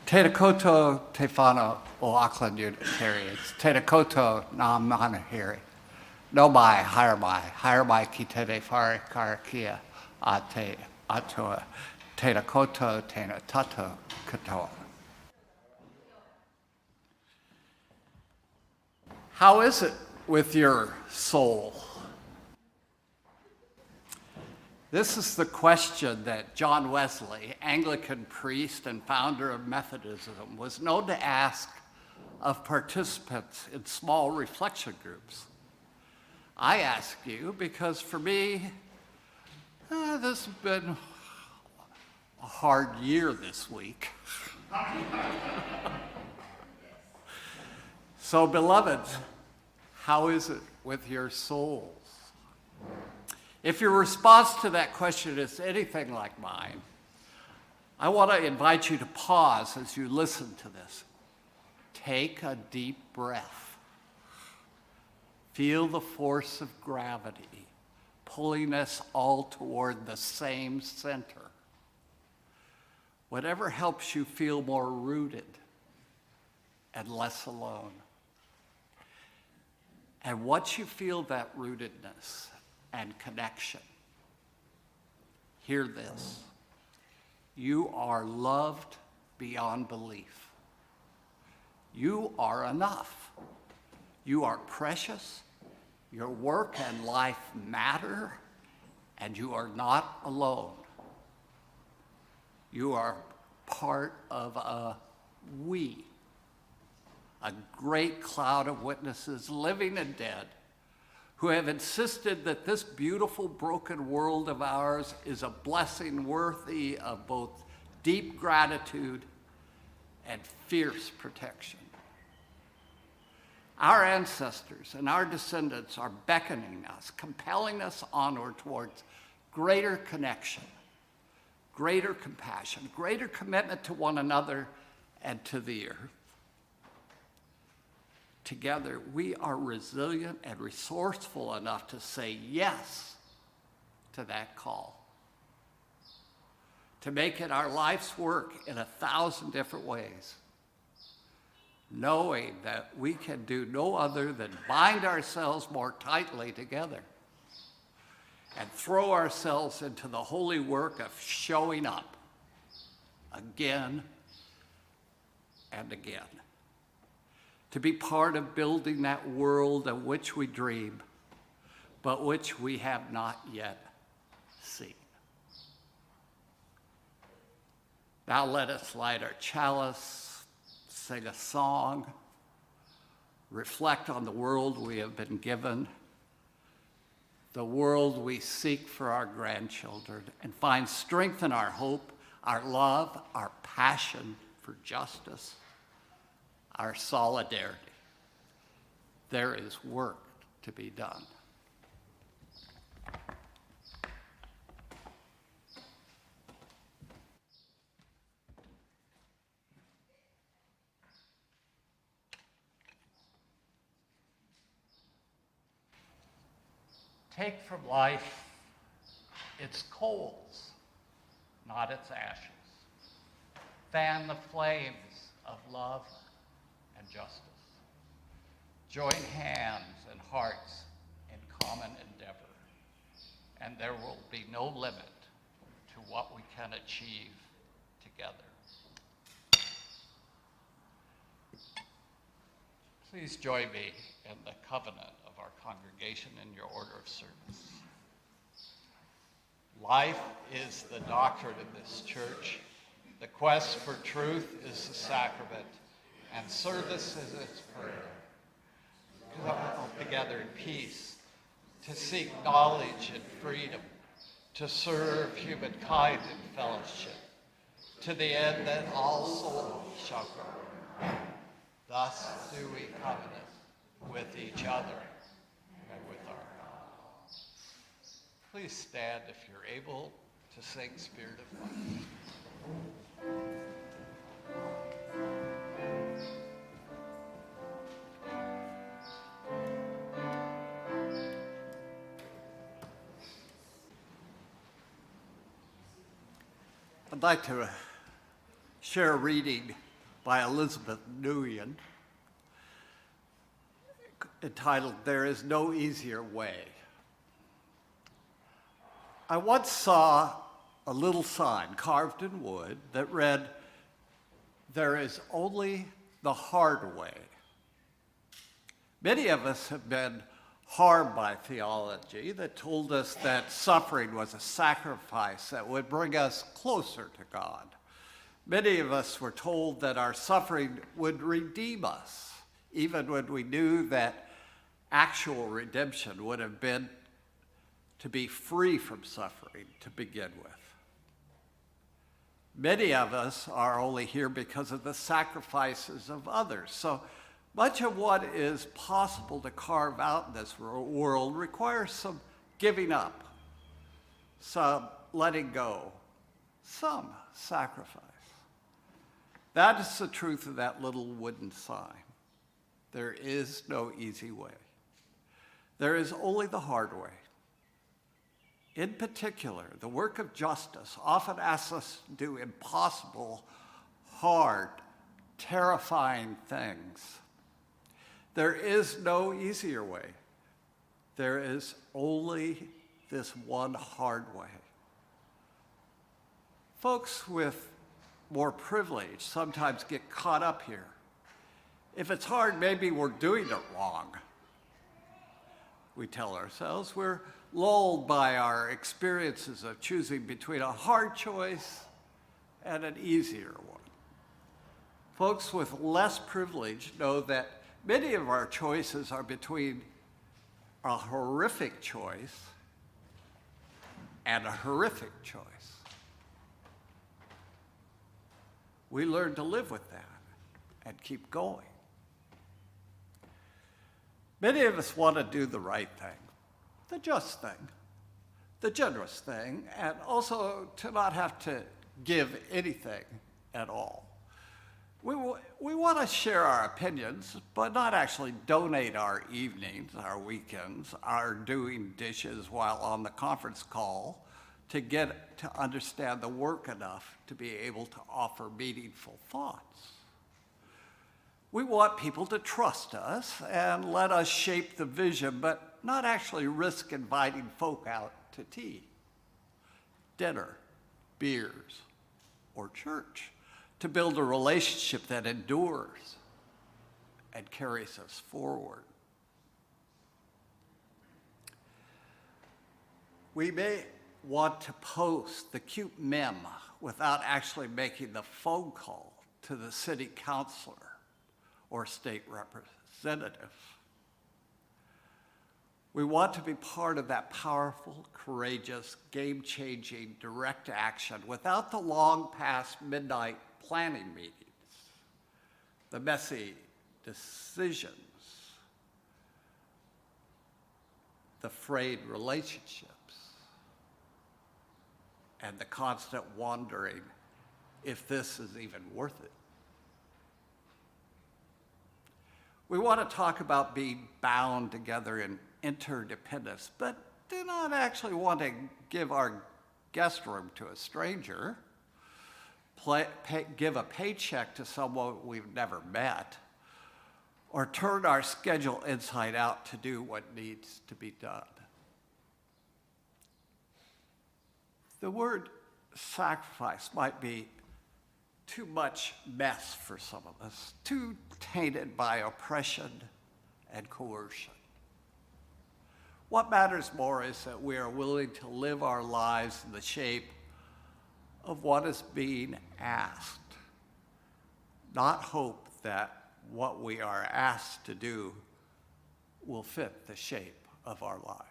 Te koto te whānau o Auckland Unitarians. Te koto ngā manahiri. No mai, hire mai ki te whare karakia a te atua. Te koto tēnā tato katoa. How is it with your soul? This is the question that John Wesley, Anglican priest and founder of Methodism, was known to ask of participants in small reflection groups. I ask you because for me, this has been a hard year this week. So, beloveds, how is it with your souls? If your response to that question is anything like mine, I want to invite you to pause as you listen to this. Take a deep breath. Feel the force of gravity pulling us all toward the same center. Whatever helps you feel more rooted and less alone. And once you feel that rootedness and connection, hear this. You are loved beyond belief. You are enough. You are precious. Your work and life matter, and you are not alone. You are part of a we, a great cloud of witnesses, living and dead, who have insisted that this beautiful broken world of ours is a blessing worthy of both deep gratitude and fierce protection. Our ancestors and our descendants are beckoning us, compelling us onward towards greater connection, greater compassion, greater commitment to one another and to the earth. Together, we are resilient and resourceful enough to say yes to that call, to make it our life's work in 1,000 different ways, knowing that we can do no other than bind ourselves more tightly together and throw ourselves into the holy work of showing up again and again, to be part of building that world of which we dream, but which we have not yet seen. Now let us light our chalice, sing a song, reflect on the world we have been given, the world we seek for our grandchildren, and find strength in our hope, our love, our passion for justice, our solidarity. There is work to be done. Take from life its coals, not its ashes. Fan the flames of love and justice. Join hands and hearts in common endeavor, and there will be no limit to what we can achieve together. Please join me in the covenant of our congregation in your order of service. Life is the doctrine of this church. The quest for truth is the sacrament, and service is its further. Come together in peace, to seek knowledge and freedom, to serve humankind in fellowship, to the end that all souls shall grow. Thus do we covenant with each other and with our God. Please stand if you're able to sing Spirit of Life. I'd like to share a reading by Elizabeth Nguyen entitled, "There is No Easier Way." I once saw a little sign carved in wood that read, "There is only the hard way." Many of us have been harmed by theology that told us that suffering was a sacrifice that would bring us closer to God. Many of us were told that our suffering would redeem us, even when we knew that actual redemption would have been to be free from suffering to begin with. Many of us are only here because of the sacrifices of others. So much of what is possible to carve out in this world requires some giving up, some letting go, some sacrifice. That is the truth of that little wooden sign. There is no easy way. There is only the hard way. In particular, the work of justice often asks us to do impossible, hard, terrifying things. There is no easier way. There is only this one hard way. Folks with more privilege sometimes get caught up here. If it's hard, maybe we're doing it wrong. We tell ourselves we're lulled by our experiences of choosing between a hard choice and an easier one. Folks with less privilege know that many of our choices are between a horrific choice and a horrific choice. We learn to live with that and keep going. Many of us want to do the right thing, the just thing, the generous thing, and also to not have to give anything at all. We want to share our opinions, but not actually donate our evenings, our weekends, our doing dishes while on the conference call to get to understand the work enough to be able to offer meaningful thoughts. We want people to trust us and let us shape the vision, but not actually risk inviting folk out to tea, dinner, beers, or church to build a relationship that endures and carries us forward. We may want to post the cute meme without actually making the phone call to the city councilor or state representative. We want to be part of that powerful, courageous, game-changing direct action without the long past midnight planning meetings, the messy decisions, the frayed relationships, and the constant wondering if this is even worth it. We want to talk about being bound together in interdependence, but do not actually want to give our guest room to a stranger, give a paycheck to someone we've never met, or turn our schedule inside out to do what needs to be done. The word sacrifice might be too much mess for some of us, too tainted by oppression and coercion. What matters more is that we are willing to live our lives in the shape of what is being asked, not hope that what we are asked to do will fit the shape of our lives.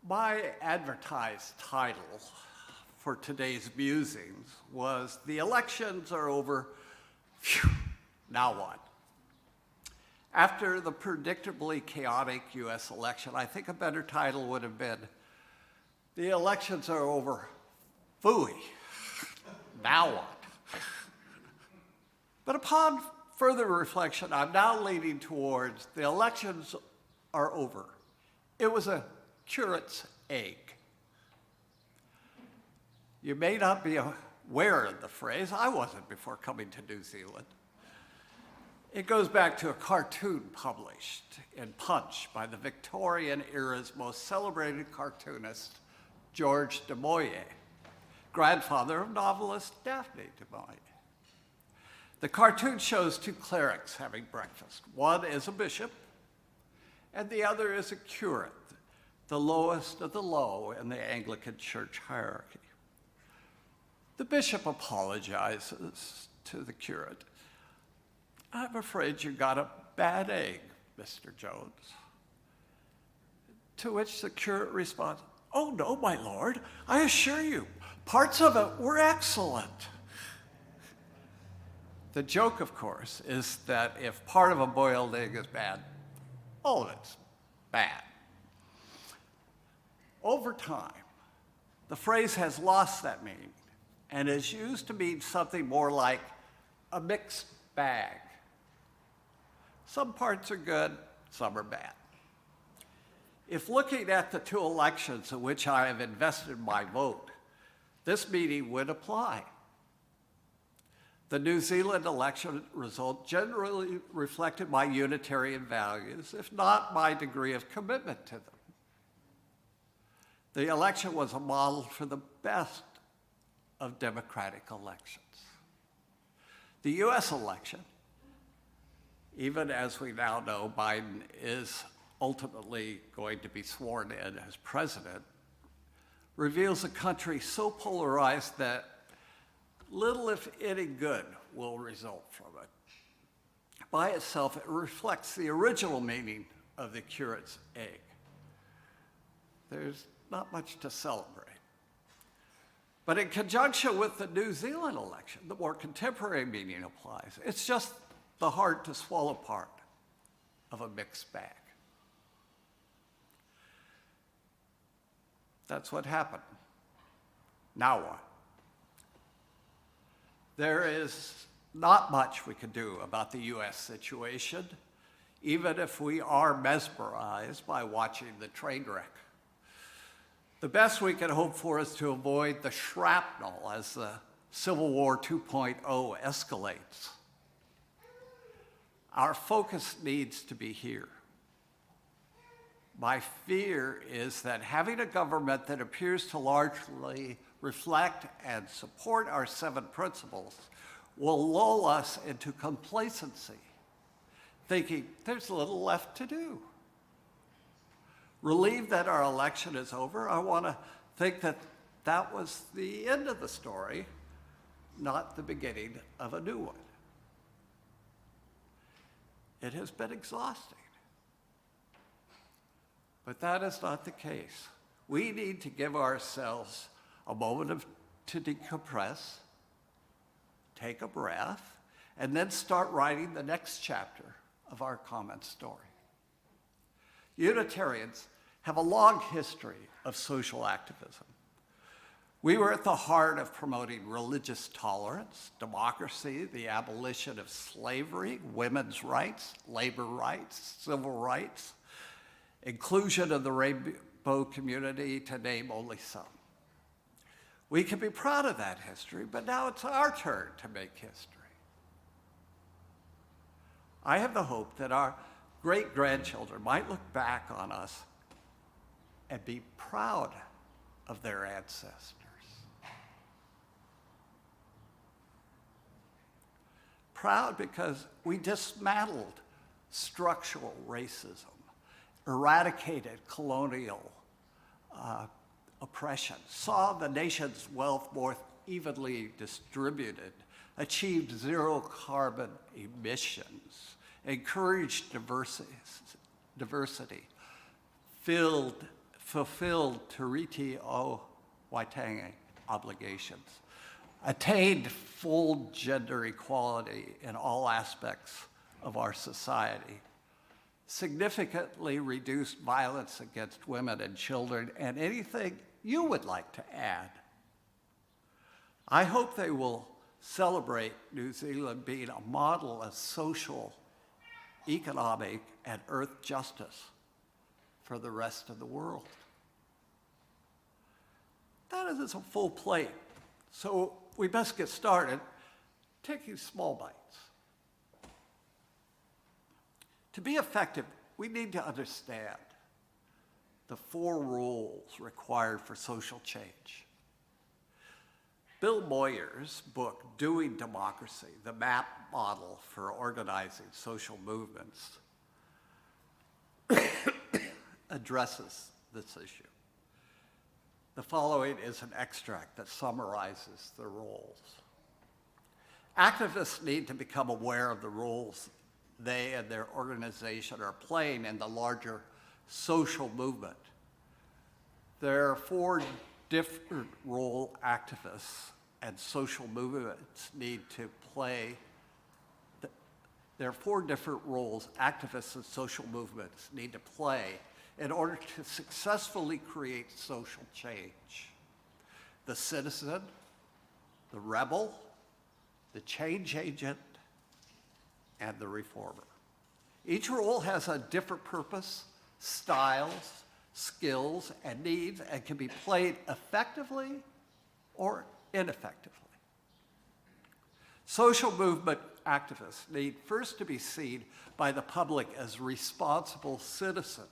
My advertised title for today's musings was "The Elections Are Over, Phew, Now What?" After the predictably chaotic US election, I think a better title would have been "The Elections Are Over, Phooey, Now What?" But upon further reflection, I'm now leaning towards "The Elections Are Over. It was a curate's egg. You may not be aware of the phrase. I wasn't before coming to New Zealand. It goes back to a cartoon published in Punch by the Victorian era's most celebrated cartoonist, George de Moyer, grandfather of novelist Daphne du Maurier. The cartoon shows two clerics having breakfast. One is a bishop, and the other is a curate, the lowest of the low in the Anglican church hierarchy. The bishop apologizes to the curate. "I'm afraid you got a bad egg, Mr. Jones." To which the curate responds, "Oh no, my lord, I assure you, parts of it were excellent." The joke, of course, is that if part of a boiled egg is bad, all of it's bad. Over time, the phrase has lost that meaning and is used to mean something more like a mixed bag. Some parts are good, some are bad. If looking at the two elections in which I have invested my vote, this meaning would apply. The New Zealand election result generally reflected my Unitarian values, if not my degree of commitment to them. The election was a model for the best of democratic elections. The US election, even as we now know Biden is ultimately going to be sworn in as president, reveals a country so polarized that little, if any, good will result from it. By itself, it reflects the original meaning of the curate's egg. There's not much to celebrate. But in conjunction with the New Zealand election, the more contemporary meaning applies. It's just the hard to swallow part of a mixed bag. That's what happened. Now what? There is not much we can do about the US situation, even if we are mesmerized by watching the train wreck. The best we can hope for is to avoid the shrapnel as the Civil War 2.0 escalates. Our focus needs to be here. My fear is that having a government that appears to largely reflect and support our 7 principles will lull us into complacency, thinking there's little left to do. Relieved that our election is over, I want to think that that was the end of the story, not the beginning of a new one. It has been exhausting. But that is not the case. We need to give ourselves a moment to decompress, take a breath, and then start writing the next chapter of our common story. Unitarians have a long history of social activism. We were at the heart of promoting religious tolerance, democracy, the abolition of slavery, women's rights, labor rights, civil rights, inclusion of the rainbow community, to name only some. We can be proud of that history, but now it's our turn to make history. I have the hope that our great-grandchildren might look back on us and be proud of their ancestors. Proud because we dismantled structural racism, eradicated colonial oppression, saw the nation's wealth more evenly distributed, achieved zero carbon emissions, encouraged diversity, fulfilled Tiriti o Waitangi obligations, attained full gender equality in all aspects of our society, significantly reduced violence against women and children, and anything you would like to add. I hope they will celebrate New Zealand being a model of social, economic, and earth justice for the rest of the world. That is a full plate So we best get started taking small bites. To be effective, we need to understand the 4 rules required for social change. Bill Moyer's book, Doing Democracy, the map model for organizing social movements, addresses this issue. The following is an extract that summarizes the roles. Activists need to become aware of the roles they and their organization are playing in the larger social movement. There are 4 different role activists and social movements need to play. There are 4 different roles activists and social movements need to play in order to successfully create social change: the citizen, the rebel, the change agent, and the reformer. Each role has a different purpose, styles, skills, and needs, and can be played effectively or ineffectively. Social movement activists need first to be seen by the public as responsible citizens.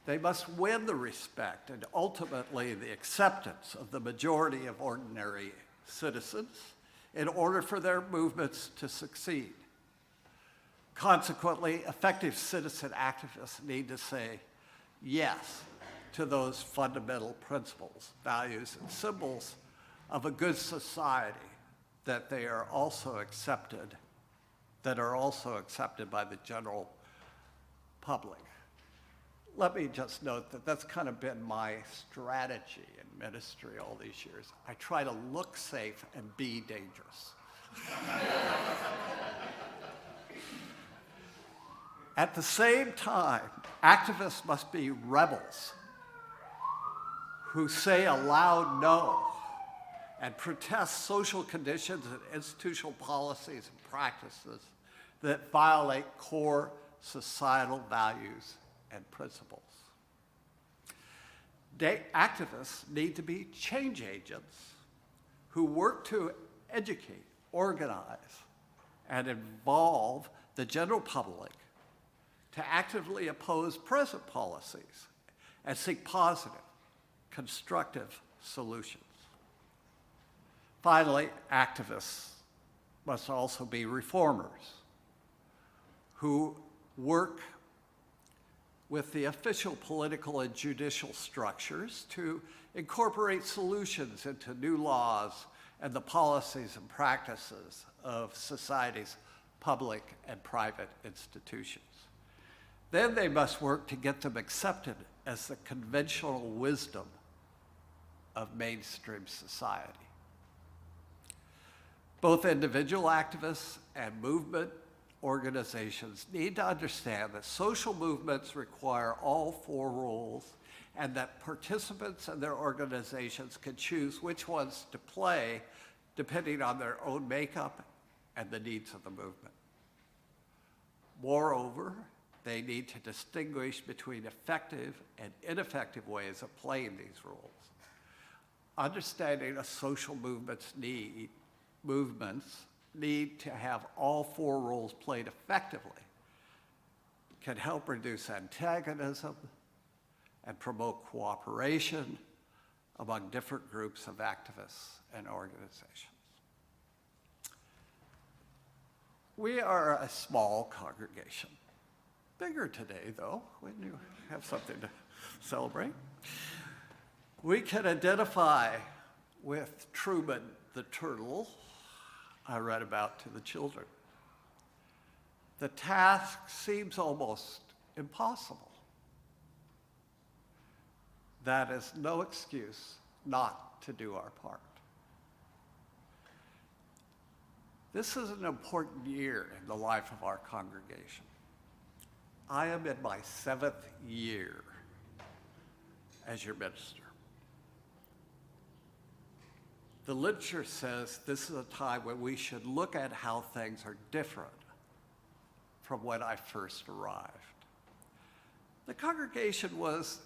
They must win the respect and ultimately the acceptance of the majority of ordinary citizens in order for their movements to succeed. Consequently, effective citizen activists need to say yes to those fundamental principles, values, and symbols of a good society that are also accepted by the general public. Let me just note that that's kind of been my strategy in ministry all these years. I try to look safe and be dangerous. At the same time, activists must be rebels who say a loud no and protest social conditions and institutional policies and practices that violate core societal values and principles. Activists need to be change agents who work to educate, organize, and involve the general public to actively oppose present policies and seek positive, constructive solutions. Finally, activists must also be reformers who work with the official political and judicial structures to incorporate solutions into new laws and the policies and practices of society's public and private institutions. Then they must work to get them accepted as the conventional wisdom of mainstream society. Both individual activists and movement organizations need to understand that social movements require all 4 roles and that participants and their organizations can choose which ones to play depending on their own makeup and the needs of the movement. Moreover, they need to distinguish between effective and ineffective ways of playing these roles. Understanding a social movements need to have all 4 roles played effectively can help reduce antagonism and promote cooperation among different groups of activists and organizations. We are a small congregation. Bigger today, though, when you have something to celebrate. We can identify with Truman the turtle I read about to the children. The task seems almost impossible. That is no excuse not to do our part. This is an important year in the life of our congregation. I am in my 7th year as your minister. The literature says this is a time when we should look at how things are different from when I first arrived. The congregation was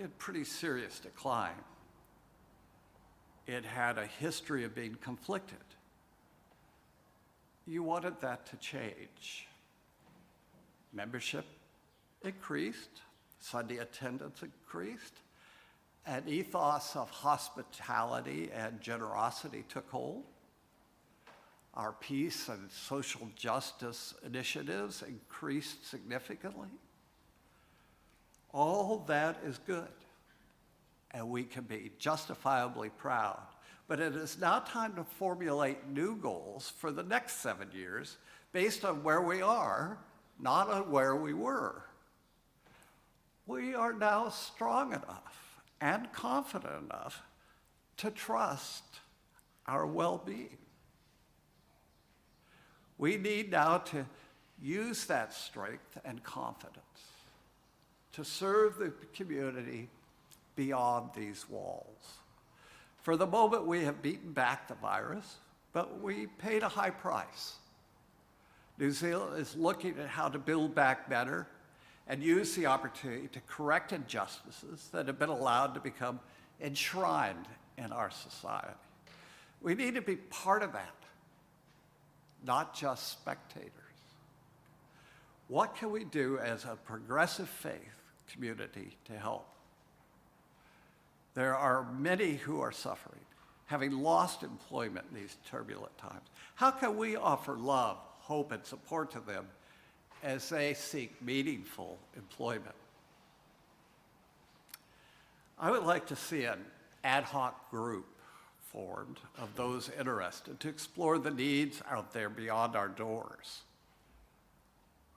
in pretty serious decline. it had a history of being conflicted. You wanted that to change. Membership increased, Sunday attendance increased, an ethos of hospitality and generosity took hold. Our peace and social justice initiatives increased significantly. All that is good, and we can be justifiably proud. But it is now time to formulate new goals for the next 7 years based on where we are, not on where we were. We are now strong enough and confident enough to trust our well-being. We need now to use that strength and confidence to serve the community beyond these walls. For the moment, we have beaten back the virus, but we paid a high price. New Zealand is looking at how to build back better and use the opportunity to correct injustices that have been allowed to become enshrined in our society. We need to be part of that, not just spectators. What can we do as a progressive faith community to help? There are many who are suffering, having lost employment in these turbulent times. How can we offer love, hope, and support to them as they seek meaningful employment? I would like to see an ad hoc group formed of those interested to explore the needs out there beyond our doors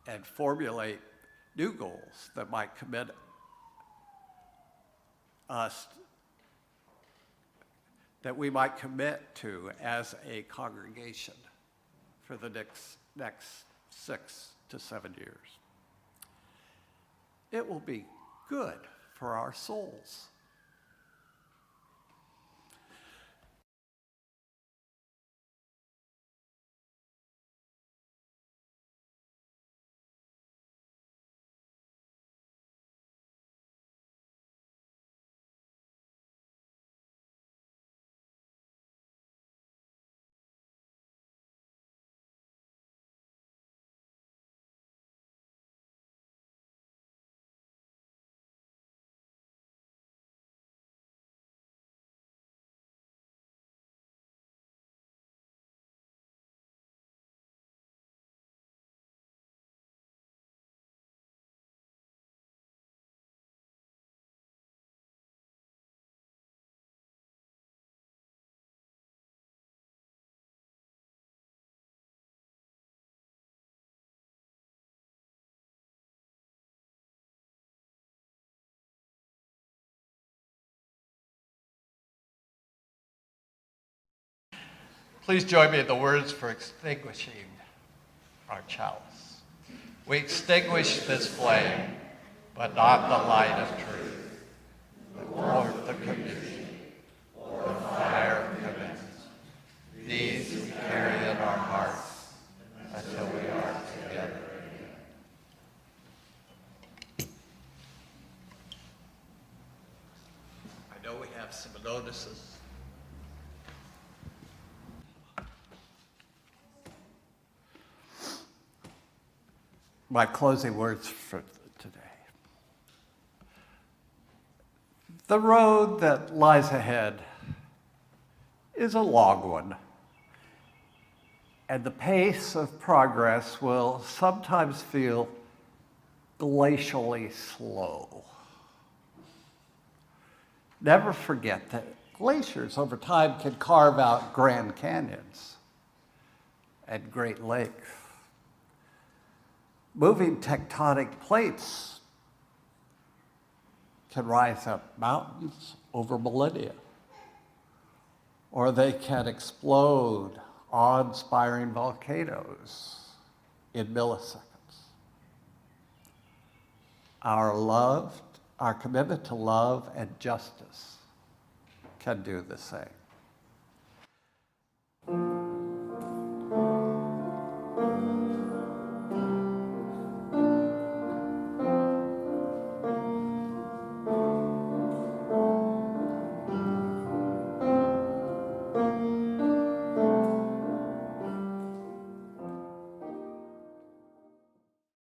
and formulate new goals that might commit us, that we might commit to as a congregation for the next 6 to 7 years. It will be good for our souls. Please join me in the words for extinguishing our chalice. We extinguish this flame, but not the light of truth. Before the communion, the fire commences. These we carry in our hearts until we are together again. I know we have some notices. My closing words for today. The road that lies ahead is a long one, and the pace of progress will sometimes feel glacially slow. Never forget that glaciers over time can carve out Grand Canyons and Great Lakes. Moving tectonic plates can rise up mountains over millennia, or they can explode awe-inspiring volcanoes in milliseconds. Our commitment to love and justice can do the same.